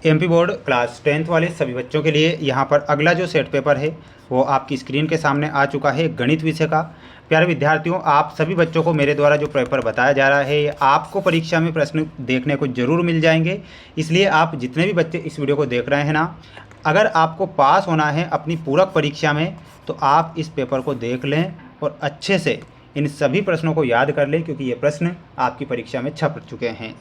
MP board class 10th वाले सभी बच्चों के लिए यहाँ पर अगला जो सेट पेपर है वो आपकी स्क्रीन के सामने आ चुका है, गणित विषय का। प्यारे विद्यार्थियों, आप सभी बच्चों को मेरे द्वारा जो पेपर बताया जा रहा है आपको परीक्षा में प्रश्न देखने को ज़रूर मिल जाएंगे। इसलिए आप जितने भी बच्चे इस वीडियो को देख रहे हैं ना, अगर आपको पास होना है अपनी पूरक परीक्षा में तो आप इस पेपर को देख लें और अच्छे से इन सभी प्रश्नों को याद कर लें, क्योंकि ये प्रश्न आपकी परीक्षा में छप चुके हैं।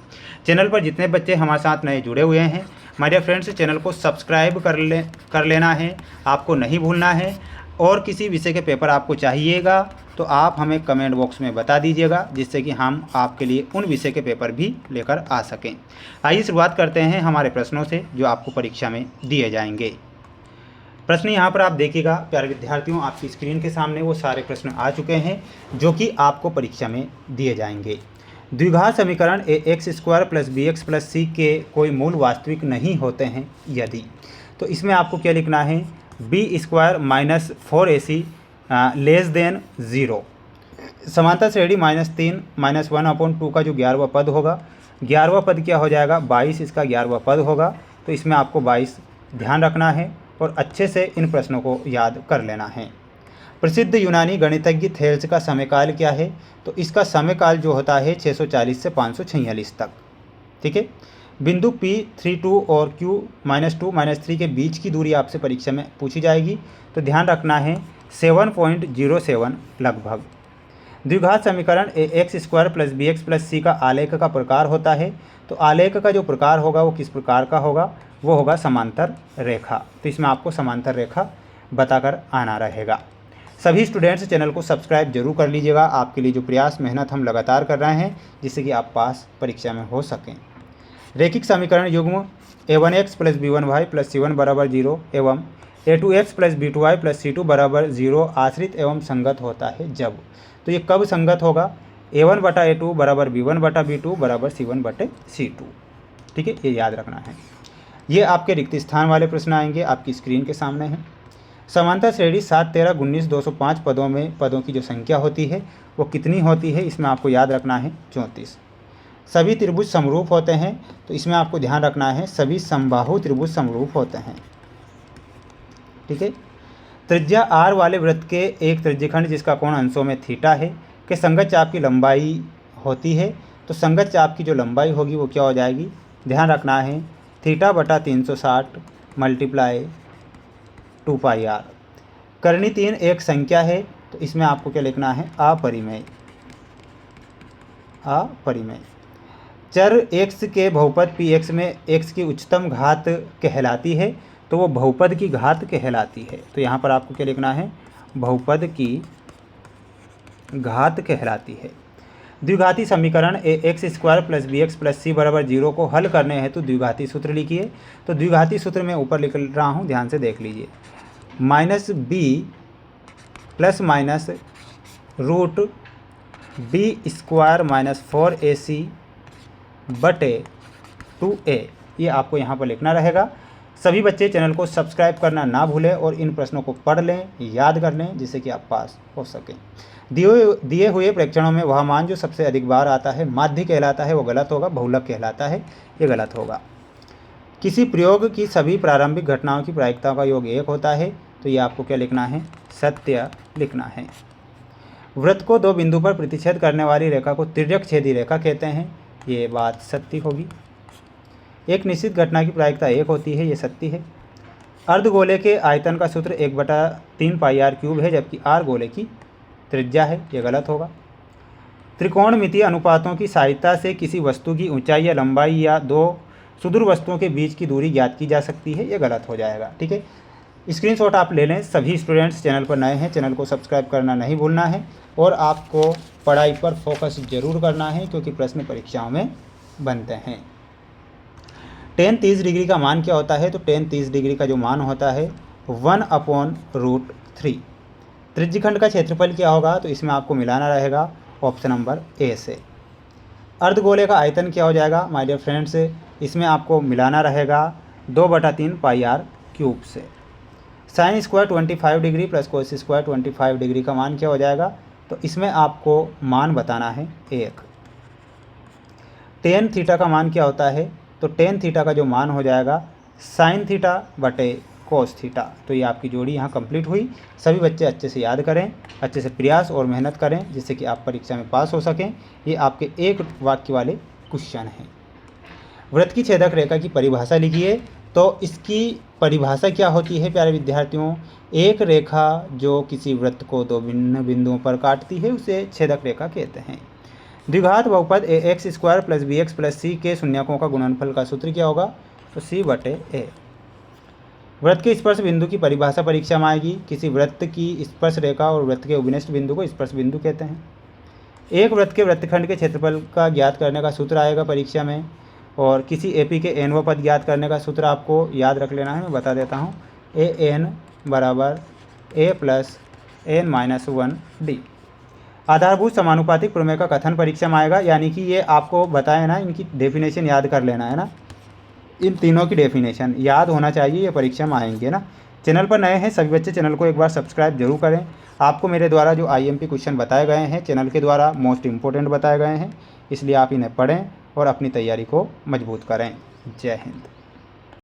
चैनल पर जितने बच्चे हमारे साथ नए जुड़े हुए हैं, माय डियर फ्रेंड्स, चैनल को सब्सक्राइब कर लेना है, आपको नहीं भूलना है। और किसी विषय के पेपर आपको चाहिएगा तो आप हमें कमेंट बॉक्स में बता दीजिएगा, जिससे कि हम आपके लिए उन विषय के पेपर भी लेकर आ सकें। आइए शुरुआत करते हैं हमारे प्रश्नों से जो आपको परीक्षा में दिए जाएंगे। प्रश्न यहाँ पर आप देखिएगा प्यारे विद्यार्थियों, आपकी स्क्रीन के सामने वो सारे प्रश्न आ चुके हैं जो कि आपको परीक्षा में दिए जाएंगे। द्विघात समीकरण ax² + bx + c के कोई मूल वास्तविक नहीं होते हैं यदि, तो इसमें आपको क्या लिखना है, b² - 4ac < 0। समांतर श्रेणी -3 - 1/2 का जो 11वां पद होगा, 11वां पद क्या हो जाएगा, 22 इसका 11वां पद होगा। तो इसमें आपको 22 ध्यान रखना है और अच्छे से इन प्रश्नों को याद कर लेना है। प्रसिद्ध यूनानी गणितज्ञ थेल्स का समयकाल क्या है, तो इसका समयकाल जो होता है 640 से 546 तक। ठीक है। बिंदु P32 और Q-2 - 3 के बीच की दूरी आपसे परीक्षा में पूछी जाएगी, तो ध्यान रखना है 7.07 लगभग। द्विघात समीकरण ax² + bx + c का आलेख का प्रकार होता है, तो आलेख का जो प्रकार होगा वो किस प्रकार का होगा, वो होगा समांतर रेखा। तो इसमें आपको समांतर रेखा बताकर आना रहेगा। सभी स्टूडेंट्स चैनल को सब्सक्राइब जरूर कर लीजिएगा, आपके लिए जो प्रयास मेहनत हम लगातार कर रहे हैं जिससे कि आप पास परीक्षा में हो सकें। रैखिक समीकरण युग्म a1x + b1y + c1 = 0 एवं a2x + b2y + c2 = 0 आश्रित एवं संगत होता है जब, तो ये कब संगत होगा, a1/a2 = b1/b2 = c1/c2। ठीक है, ये याद रखना है। ये आपके रिक्त स्थान वाले प्रश्न आएंगे, आपकी स्क्रीन के सामने हैं। समांतर श्रेणी 7, 13, 19, 205 पदों में पदों की जो संख्या होती है वो कितनी होती है, इसमें आपको याद रखना है 34। सभी त्रिभुज समरूप होते हैं, तो इसमें आपको ध्यान रखना है सभी समबाहु त्रिभुज समरूप होते हैं। ठीक है। त्रिज्या r वाले वृत्त के एक त्रिज्यखंड जिसका कोण अंशों में थीटा है के संगत चाप की लंबाई होती है, तो संगत चाप की जो लंबाई होगी वो क्या हो जाएगी, ध्यान रखना है θ/360 × 2πr। करनी 3 एक संख्या है, तो इसमें आपको क्या लिखना है, अपरिमेय। अपरिमेय चर x के बहुपद px में x की उच्चतम घात कहलाती है, तो वो बहुपद की घात कहलाती है। तो यहाँ पर आपको क्या लिखना है, बहुपद की घात कहलाती है। द्विघाती समीकरण ax² + bx + c = 0 को हल करने हेतु द्विघाती सूत्र लिखिए। तो द्विघाती सूत्र मैं ऊपर लिख रहा हूँ, ध्यान से देख लीजिए। -b ± √b² - 4ac / 2a, ये आपको यहाँ पर लिखना रहेगा। सभी बच्चे चैनल को सब्सक्राइब करना ना भूलें और इन प्रश्नों को पढ़ लें, याद कर लें, जिससे कि आप पास हो सकें। दिए हुए प्रेक्षणों में वह मान जो सबसे अधिक बार आता है माध्य कहलाता है, वो गलत होगा, बहुलक कहलाता है, ये गलत होगा। किसी प्रयोग की सभी प्रारंभिक घटनाओं की प्रायिकता का योग 1 होता है, तो ये आपको क्या लिखना है, सत्य लिखना है। वृत्त को दो बिंदु पर प्रतिच्छेद करने वाली रेखा को तिर्यक छेदी रेखा कहते हैं, ये बात सत्य होगी। एक निश्चित घटना की प्रायिकता 1 होती है, ये सत्य है। अर्धगोले के आयतन का सूत्र 1/3 πr³ है, जबकि r गोले की त्रिज्या है, ये गलत होगा। त्रिकोणमितीय अनुपातों की सहायता से किसी वस्तु की ऊंचाई या लंबाई या दो सुदूर वस्तुओं के बीच की दूरी ज्ञात की जा सकती है, ये गलत हो जाएगा। ठीक है, स्क्रीनशॉट आप ले लें। सभी स्टूडेंट्स चैनल पर नए हैं, चैनल को सब्सक्राइब करना नहीं भूलना है और आपको पढ़ाई पर फोकस जरूर करना है, क्योंकि प्रश्न परीक्षाओं में बनते हैं। tan 30 डिग्री का मान क्या होता है, तो tan 30 डिग्री का जो मान होता है 1/√3। त्रिज्यखंड का क्षेत्रफल क्या होगा, तो इसमें आपको मिलाना रहेगा ऑप्शन नंबर ए से। अर्धगोले का आयतन क्या हो जाएगा, माय डियर फ्रेंड्स, इसमें आपको मिलाना रहेगा 2/3 πr³ से। sin square 25 degree + cos square 25 degree का मान क्या हो जाएगा, तो इसमें आपको मान बताना है 1। tan थीटा का मान क्या होता है, तो tan थीटा का जो मान हो जाएगा साइन थीटा बटे कोस थीटा। तो ये आपकी जोड़ी यहाँ कंप्लीट हुई। सभी बच्चे अच्छे से याद करें, अच्छे से प्रयास और मेहनत करें जिससे कि आप परीक्षा में पास हो सकें। ये आपके एक वाक्य वाले क्वेश्चन हैं। वृत्त की छेदक रेखा की परिभाषा लिखिए। तो इसकी परिभाषा क्या होती है प्यारे विद्यार्थियों? एक रेखा जो किसी वृत्त को दो भिन्न बिंदुओं पर काटती है उसे छेदक रेखा कहते हैं। द्विघात बहुपद ax² + bx + c के शून्यकों का गुणनफल का सूत्र क्या होगा? तो c बटे a। वृत्त के स्पर्श बिंदु की परिभाषा परीक्षा में आएगी। किसी वृत्त की स्पर्श रेखा और वृत्त के उपनिष्ठ बिंदु को स्पर्श बिंदु कहते हैं। एक वृत्त के वृत्तखंड के क्षेत्रफल का ज्ञात करने का सूत्र आएगा परीक्षा में। और किसी एपी के nवां पद ज्ञात करने का सूत्र आपको याद रख लेना है, मैं बता देता हूँ। an बराबर a + n - 1d। आधारभूत समानुपातिक प्रमेय का कथन परीक्षा में आएगा, यानी कि ये आपको बताया ना, इनकी डेफिनेशन याद कर लेना है ना। इन तीनों की डेफिनेशन याद होना चाहिए, ये परीक्षा में आएंगे ना। चैनल पर नए हैं सभी बच्चे चैनल को एक बार सब्सक्राइब जरूर करें। आपको मेरे द्वारा जो IMP क्वेश्चन बताए गए हैं चैनल के द्वारा मोस्ट इम्पोर्टेंट बताए गए हैं, इसलिए आप इन्हें पढ़ें और अपनी तैयारी को मजबूत करें। जय हिंद।